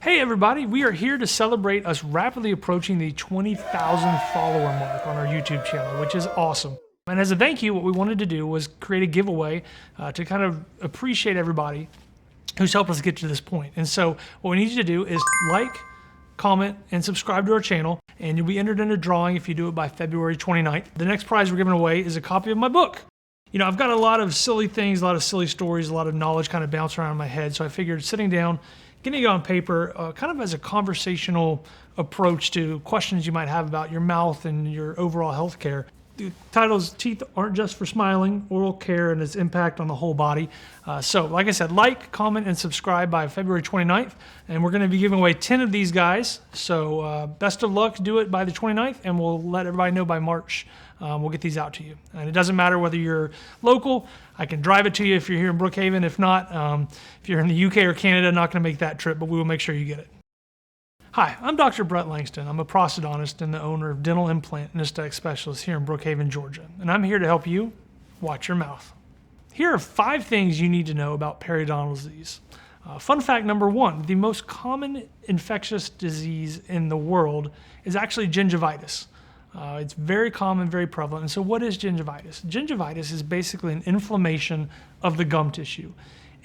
Hey everybody, we are here to celebrate us rapidly approaching the 20,000 follower mark on our YouTube channel, which is awesome. And as a thank you, what we wanted to do was create a giveaway to kind of appreciate everybody who's helped us get to this point. And so what we need you to do is like, comment, and subscribe to our channel, and you'll be entered in a drawing if you do it by February 29th. The next prize we're giving away is a copy of my book. You know, I've got a lot of silly things, a lot of silly stories, a lot of knowledge kind of bounce around in my head, so I figured sitting down, getting it on paper, kind of as a conversational approach to questions you might have about your mouth and your overall health care. The title is Teeth Aren't Just for Smiling, Oral Care and Its Impact on the Whole Body. So like I said, like, comment, and subscribe by February 29th. And we're going to be giving away 10 of these guys. So best of luck, do it by the 29th, and we'll let everybody know by March. We'll get these out to you. And it doesn't matter whether you're local. I can drive it to you if you're here in Brookhaven. If not, if you're in the UK or Canada, not going to make that trip, but we will make sure you get it. Hi, I'm Dr. Brett Langston. I'm a prosthodontist and the owner of Dental Implant and Aesthetic Specialists here in Brookhaven, Georgia. And I'm here to help you watch your mouth. Here are 5 things you need to know about periodontal disease. Fun fact number 1, the most common infectious disease in the world is actually gingivitis. It's very common, very prevalent. And so what is gingivitis? Gingivitis is basically an inflammation of the gum tissue.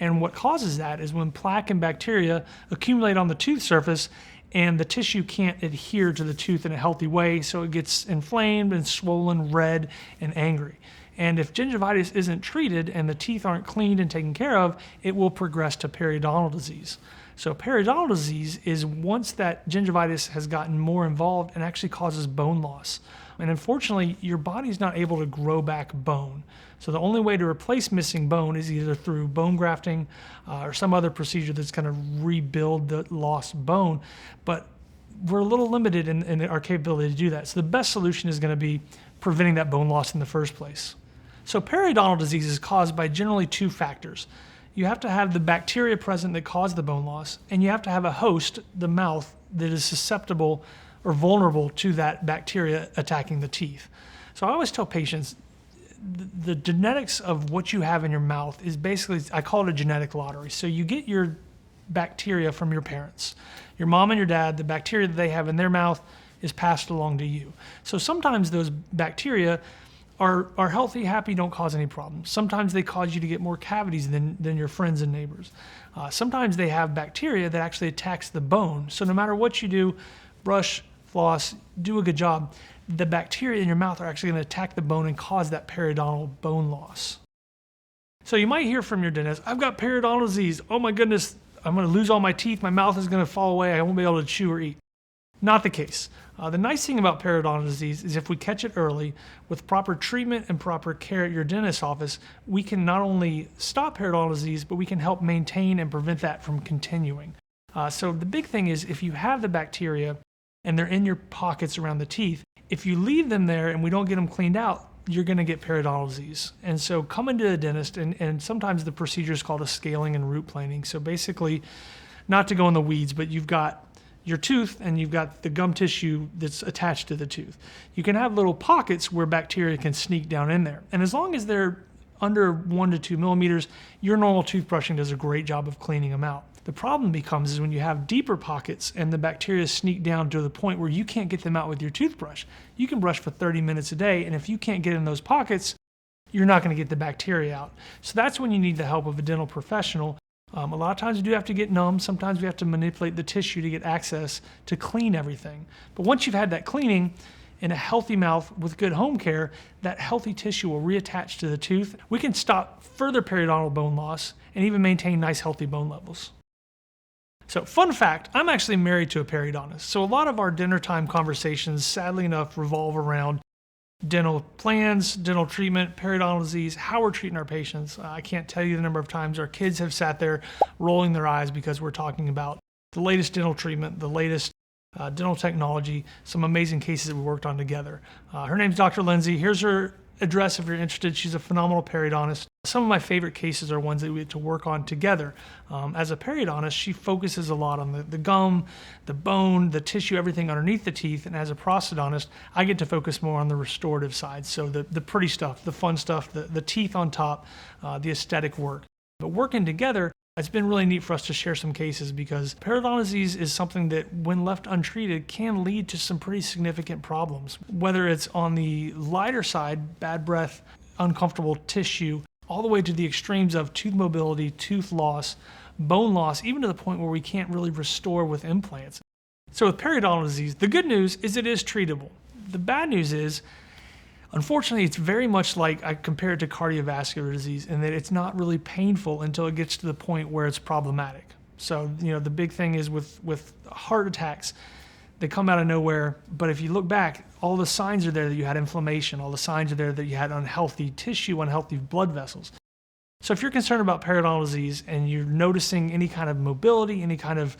And what causes that is when plaque and bacteria accumulate on the tooth surface and the tissue can't adhere to the tooth in a healthy way, so it gets inflamed and swollen, red, and angry. And if gingivitis isn't treated and the teeth aren't cleaned and taken care of, it will progress to periodontal disease. So periodontal disease is once that gingivitis has gotten more involved and actually causes bone loss. And unfortunately, your body's not able to grow back bone. So the only way to replace missing bone is either through bone grafting or some other procedure that's going to rebuild the lost bone. But we're a little limited in our capability to do that. So the best solution is going to be preventing that bone loss in the first place. So periodontal disease is caused by generally 2 factors. You have to have the bacteria present that cause the bone loss, and you have to have a host, the mouth, that is susceptible or vulnerable to that bacteria attacking the teeth. So I always tell patients, the genetics of what you have in your mouth is basically, I call it a genetic lottery. So you get your bacteria from your parents. Your mom and your dad, the bacteria that they have in their mouth is passed along to you. So sometimes those bacteria are healthy, happy, don't cause any problems. Sometimes they cause you to get more cavities than your friends and neighbors. Sometimes they have bacteria that actually attacks the bone. So no matter what you do, brush, floss, do a good job, the bacteria in your mouth are actually going to attack the bone and cause that periodontal bone loss. So you might hear from your dentist, I've got periodontal disease. Oh my goodness, I'm going to lose all my teeth. My mouth is going to fall away. I won't be able to chew or eat. Not the case. The nice thing about periodontal disease is if we catch it early with proper treatment and proper care at your dentist's office, we can not only stop periodontal disease, but we can help maintain and prevent that from continuing. So the big thing is if you have the bacteria and they're in your pockets around the teeth, if you leave them there and we don't get them cleaned out, you're going to get periodontal disease. And so come into the dentist, and sometimes the procedure is called a scaling and root planing. So basically, not to go in the weeds, but you've got your tooth and you've got the gum tissue that's attached to the tooth. You can have little pockets where bacteria can sneak down in there. And as long as they're under 1 to 2 millimeters, your normal toothbrushing does a great job of cleaning them out. The problem becomes is when you have deeper pockets and the bacteria sneak down to the point where you can't get them out with your toothbrush. You can brush for 30 minutes a day, and if you can't get in those pockets, you're not going to get the bacteria out. So that's when you need the help of a dental professional. A lot of times we do have to get numb. Sometimes we have to manipulate the tissue to get access to clean everything. But once you've had that cleaning in a healthy mouth with good home care, that healthy tissue will reattach to the tooth. We can stop further periodontal bone loss and even maintain nice healthy bone levels. So fun fact, I'm actually married to a periodontist. So a lot of our dinner time conversations, sadly enough, revolve around dental plans, dental treatment, periodontal disease, how we're treating our patients. I can't tell you the number of times our kids have sat there rolling their eyes because we're talking about the latest dental treatment, the latest dental technology, some amazing cases that we worked on together. Her name's Dr. Lindsay. Here's her address if you're interested. She's a phenomenal periodontist. Some of my favorite cases are ones that we get to work on together. As a periodontist, she focuses a lot on the gum, the bone, the tissue, everything underneath the teeth. And as a prosthodontist, I get to focus more on the restorative side. So the pretty stuff, the fun stuff, the teeth on top, the aesthetic work. But working together, It's been really neat for us to share some cases because periodontal disease is something that, when left untreated, can lead to some pretty significant problems. Whether it's on the lighter side, bad breath, uncomfortable tissue, all the way to the extremes of tooth mobility, tooth loss, bone loss, even to the point where we can't really restore with implants. So with periodontal disease, the good news is it is treatable. The bad news is, unfortunately, it's very much like I compare it to cardiovascular disease in that it's not really painful until it gets to the point where it's problematic. So, the big thing is with heart attacks, they come out of nowhere, but if you look back, all the signs are there that you had inflammation, all the signs are there that you had unhealthy tissue, unhealthy blood vessels. So if you're concerned about periodontal disease and you're noticing any kind of mobility, any kind of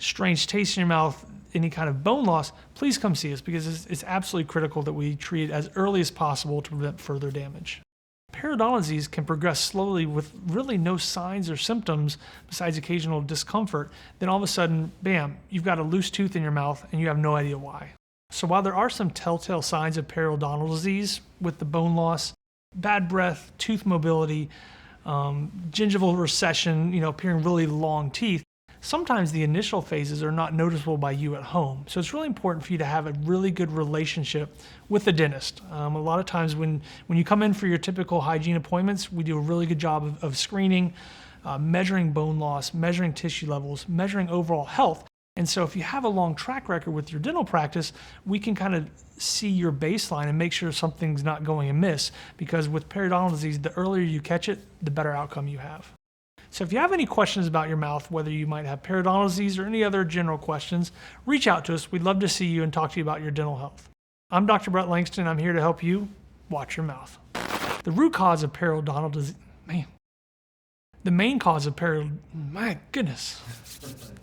strange taste in your mouth, any kind of bone loss, please come see us because it's absolutely critical that we treat it as early as possible to prevent further damage. Periodontal disease can progress slowly with really no signs or symptoms besides occasional discomfort. Then all of a sudden, bam, you've got a loose tooth in your mouth and you have no idea why. So while there are some telltale signs of periodontal disease with the bone loss, bad breath, tooth mobility, gingival recession, appearing really long teeth, sometimes the initial phases are not noticeable by you at home. So it's really important for you to have a really good relationship with the dentist. A lot of times when you come in for your typical hygiene appointments, we do a really good job of screening, measuring bone loss, measuring tissue levels, measuring overall health. And so if you have a long track record with your dental practice, we can kind of see your baseline and make sure something's not going amiss, because with periodontal disease, the earlier you catch it, the better outcome you have. So if you have any questions about your mouth, whether you might have periodontal disease or any other general questions, reach out to us. We'd love to see you and talk to you about your dental health. I'm Dr. Brett Langston. I'm here to help you watch your mouth. The root cause of periodontal disease, the main cause of my goodness.